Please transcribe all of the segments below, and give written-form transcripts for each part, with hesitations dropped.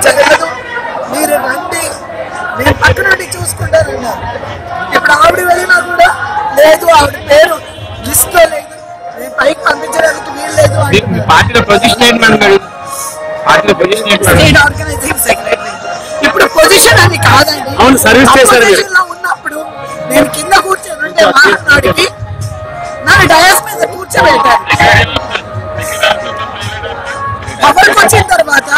జరగదు, మీరు రండి, నేను పక్క నుండి చూసుకుంటానన్నారు. ఇప్పుడు ఆవిడ వెళ్ళినా కూడా లేదు, ఆవిడ పేరు లిస్ట్ లో లేదు, నేను పైకి పంపించడానికి వీలు లేదు. State organizing secretary. ఇప్పుడు పొజిషన్ అని కాదండి, పొజిషన్ లో ఉన్నప్పుడు నేను కింద కూర్చొని ఉంటే మాట్లాడికి నన్ను డయాస్ మీద కూర్చోబెట్టారు. పవర్కి వచ్చిన తర్వాత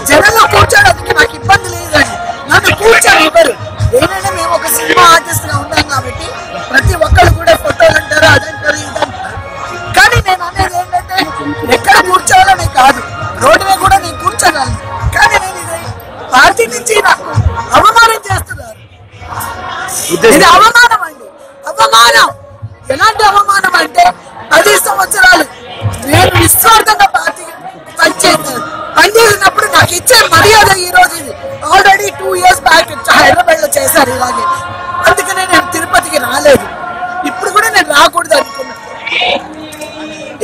జనంలో కూర్చోడానికి నాకు ఇబ్బంది లేదండి, నన్ను కూర్చొని ఇవ్వరు. ఏంటంటే మేము ఒక సినిమా ఆర్టిస్ట్ గా ఉన్నాం కాబట్టి ప్రతి ఒక్కరు కూడా ఫోటోలు అంటారు, అదంటారు, ఇదంటారు. కానీ నేను అనేది ఏంటంటే ఎక్కడ కూర్చోవాలని కాదు, రోడ్డు మీద కూడా నేను కూర్చోగలను. కానీ నేను ఇది పార్టీ నుంచి నాకు అవమానం చేస్తున్నారు. ఇది అవమానం అండి, అవమానం. ఎలాంటి అవమానం అంటే 10 సంవత్సరాలు నేను నిస్వార్థంగా పార్టీ పనిచేసినప్పుడు నాకు ఇచ్చే మర్యాద ఈ రోజు ఇది. ఆల్రెడీ 2 years బ్యాక్ హైదరాబాద్ లో చేశారు ఇలాగే, అందుకనే నేను తిరుపతికి రాలేదు. ఇప్పుడు కూడా నేను రాకూడదు అనుకున్నాను.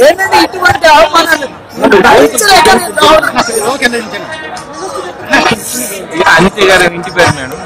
ఏంటంటే ఇటువంటి అవమానాలు భరించలేక నేను రావడం. అంతే గారు ఇంటి పేరు మేడం.